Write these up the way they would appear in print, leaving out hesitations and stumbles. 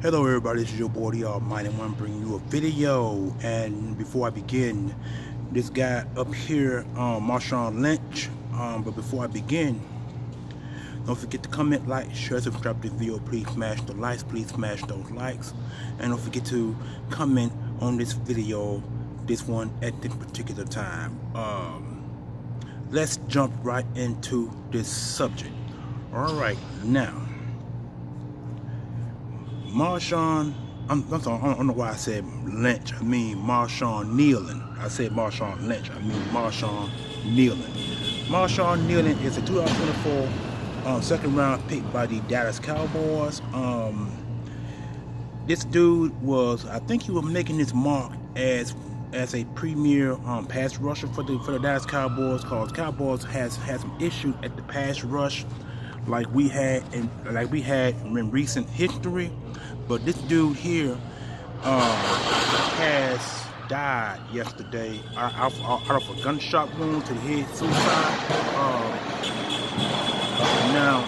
Hello everybody, this is your boy the Almighty One bringing you a video. And before I begin, this guy up here, Marshawn Lynch. But before I begin, don't forget to comment, like, share, subscribe to the video. Please smash the likes, please smash those likes. And don't forget to comment on this video, this one at this particular time. Let's jump right into this subject. Alright, now Marshawn, I'm sorry, I don't know why I said Lynch. I mean Marshawn Kneeland. I said Marshawn Lynch. I mean Marshawn Kneeland. Marshawn Kneeland is a 2024 second round pick by the Dallas Cowboys. This dude was, I think he was making his mark as a premier pass rusher for the Dallas Cowboys, because Cowboys has had some issues at the pass rush like we had in recent history. But this dude here has died yesterday out of a gunshot wound to the head, suicide. Now,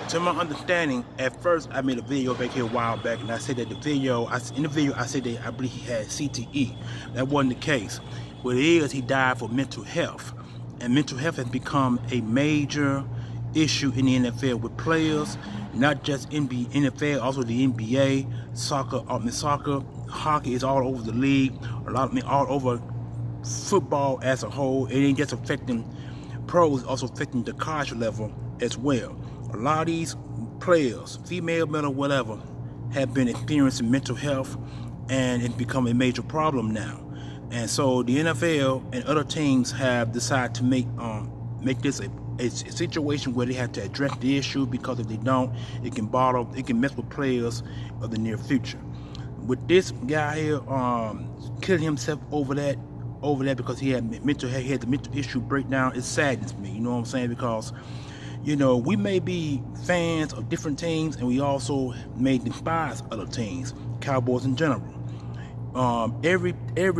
to my understanding, at first I made a video back here a while back, and I said that in the video I said that I believe he had CTE. That wasn't the case. What it is, he died for mental health, and mental health has become a major issue in the NFL with players, not just NFL, also the NBA, soccer, hockey is all over the league. All over football as a whole. It ain't just affecting pros, also affecting the college level as well. A lot of these players, female, male, or whatever, have been experiencing mental health, and it's become a major problem now. And so the NFL and other teams have decided to make this a situation where they have to address the issue, because if they don't, it can mess with players of the near future. With this guy here killing himself over that because he had the mental issue breakdown, it saddens me, you know what I'm saying? Because, you know, we may be fans of different teams, and we also may despise other teams, Cowboys in general. Every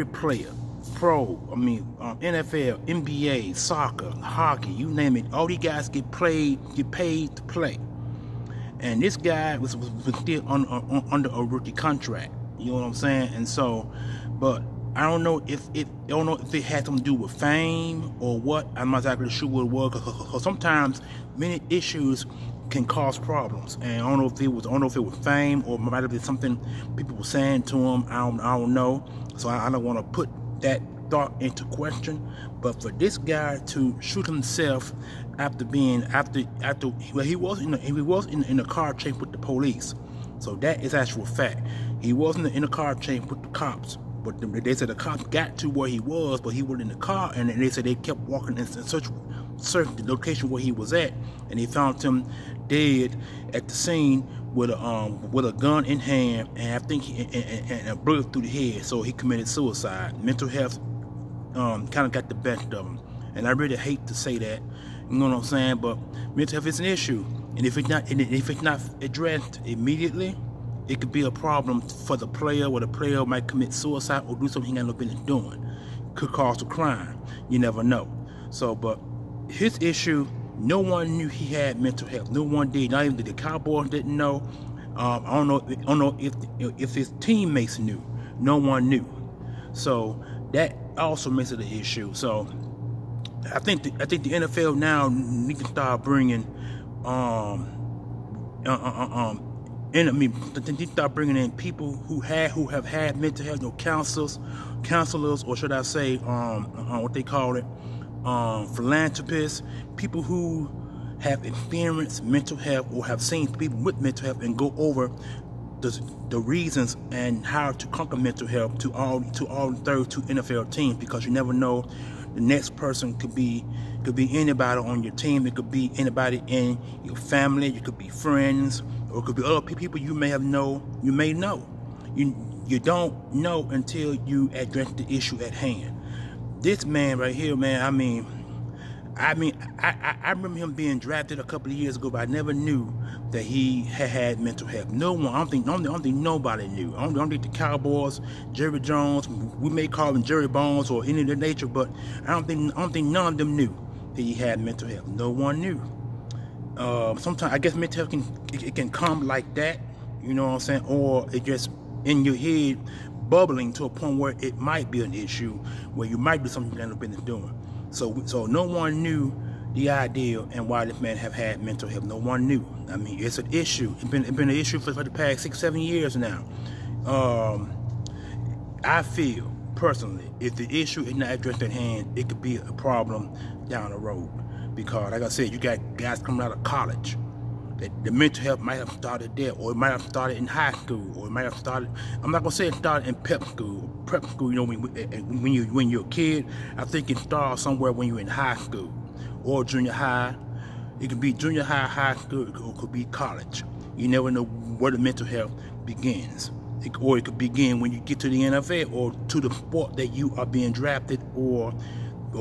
player, pro, NFL, NBA, soccer, hockey, you name it, all these guys get paid to play. And this guy was still under a rookie contract. You know what I'm saying? And so, but I don't know if it had something to do with fame or what. I'm not exactly sure what it was, because sometimes many issues can cause problems, and I don't know if it was fame, or it might have been something people were saying to him. I don't know. So I don't want to put that thought into question. But for this guy to shoot himself after he was in a car chase with the police, so that is actual fact. He wasn't in a car chase with the cops, but they said the cops got to where he was, but he was in the car, and they said they kept walking and searching the location where he was at, and they found him dead at the scene with a gun in hand, and I think and a bullet through the head. So he committed suicide. Mental health kind of got the best of him, and I really hate to say that, you know what I'm saying, but mental health is an issue, and if it's not addressed immediately, it could be a problem for the player, where the player might commit suicide or do something he got no business doing. Could cause a crime. You never know. So, but his issue, no one knew he had mental health. No one did. Not even the Cowboys didn't know. I don't know if his teammates knew. No one knew. So that also makes it an issue. So I think the NFL now need to start bringing start bringing in people who have had mental health, counselors, or should I say, what they call it, philanthropists, people who have experienced mental health or have seen people with mental health, and go over the reasons and how to conquer mental health to all 32 NFL teams, because you never know. The next person could be anybody on your team. It could be anybody in your family. It could be friends, or it could be other people you may know. You don't know until you address the issue at hand. This man right here, man, I remember him being drafted a couple of years ago, but I never knew that he had mental health. No one, I don't think nobody knew. I don't think the Cowboys, Jerry Jones, we may call him Jerry Bones or any of that nature, but I don't think none of them knew that he had mental health. No one knew. Sometimes I guess mental health can come like that. You you know what I'm saying? Or it just in your head bubbling to a point where it might be an issue, where you might do something you haven't been doing. So no one knew the idea and why this man have had mental health. No one knew. I mean, it's an issue. It's been an issue for the past 6-7 years now. I feel personally, if the issue is not addressed at hand, it could be a problem down the road. Because, like I said, you got guys coming out of college. The mental health might have started there, or it might have started in high school, or it might have started, I'm not gonna say it started in prep school. Prep school, you know, when you're a kid, I think it starts somewhere when you're in high school or junior high. It could be junior high, high school, or it could be college. You never know where the mental health begins. Or it could begin when you get to the NFL or to the sport that you are being drafted or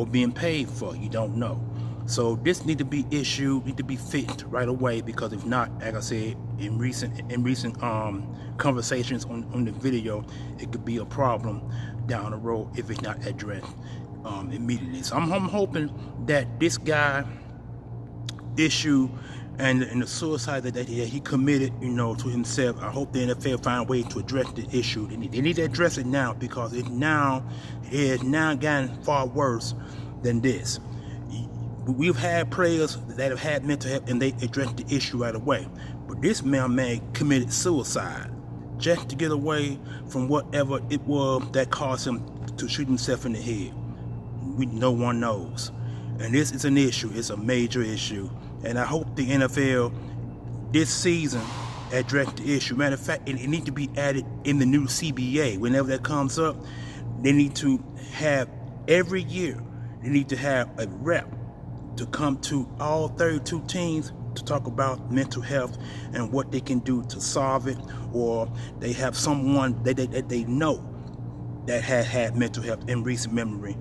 being paid for. You don't know. So this need to be issued, need to be fixed right away, because if not, like I said, in recent conversations on the video, it could be a problem down the road if it's not addressed immediately. So I'm hoping that this guy issue and the suicide that he committed, you know, to himself, I hope the NFL find a way to address the issue. They need to address it now, because it has now gotten far worse than this. We've had players that have had mental health and they addressed the issue right away. But this man committed suicide just to get away from whatever it was that caused him to shoot himself in the head. No one knows. And this is an issue. It's a major issue. And I hope the NFL this season address the issue. Matter of fact, it needs to be added in the new CBA. Whenever that comes up, they need to have every year, they need to have a rep to come to all 32 teams to talk about mental health and what they can do to solve it, or they have someone that they know that had mental health in recent memory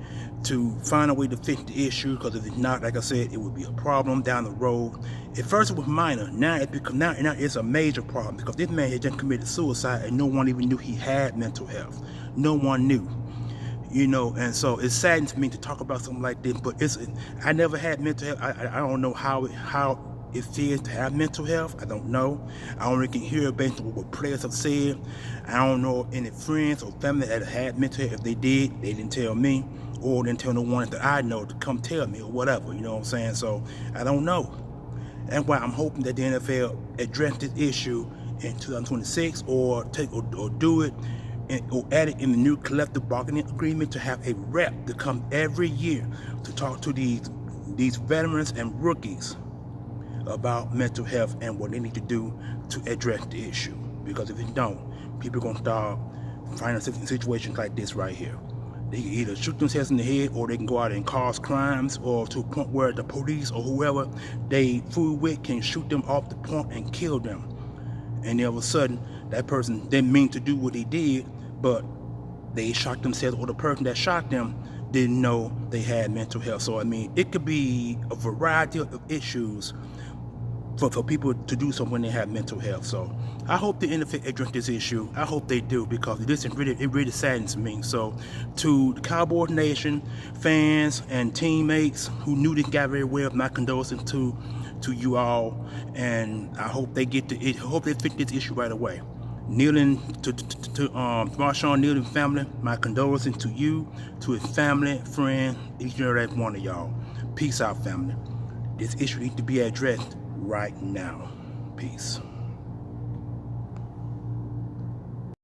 to find a way to fix the issue. Because if it's not, like I said, it would be a problem down the road. At first it was minor, now it's a major problem, because this man had just committed suicide and no one even knew he had mental health. No one knew. You know, and so it saddens me to talk about something like this, but I never had mental health. I don't know how it feels to have mental health. I don't know. I only can hear based on what players have said. I don't know any friends or family that had mental health. If they did, they didn't tell me, or didn't tell the ones that I know to come tell me or whatever. You know what I'm saying? So I don't know. That's why I'm hoping that the NFL address this issue in 2026, or do it. Or add it in the new collective bargaining agreement to have a rep to come every year to talk to these veterans and rookies about mental health and what they need to do to address the issue. Because if they don't, people are going to start finding situations like this right here. They can either shoot themselves in the head, or they can go out and cause crimes, or to a point where the police or whoever they fool with can shoot them off the point and kill them. And then all of a sudden, that person didn't mean to do what they did, but they shot themselves, or the person that shot them didn't know they had mental health. So I mean, it could be a variety of issues for people to do something when they have mental health. So I hope the NFL address this issue. I hope they do, because it really saddens me. So to the Cowboys Nation, fans and teammates who knew this guy very well, my condolences to you all, and I hope they fix this issue right away. Kneeland, to Marshawn Kneeland family, my condolences to you, to his family, friend, each and every one of y'all. Peace out, family. This issue needs to be addressed right now. Peace.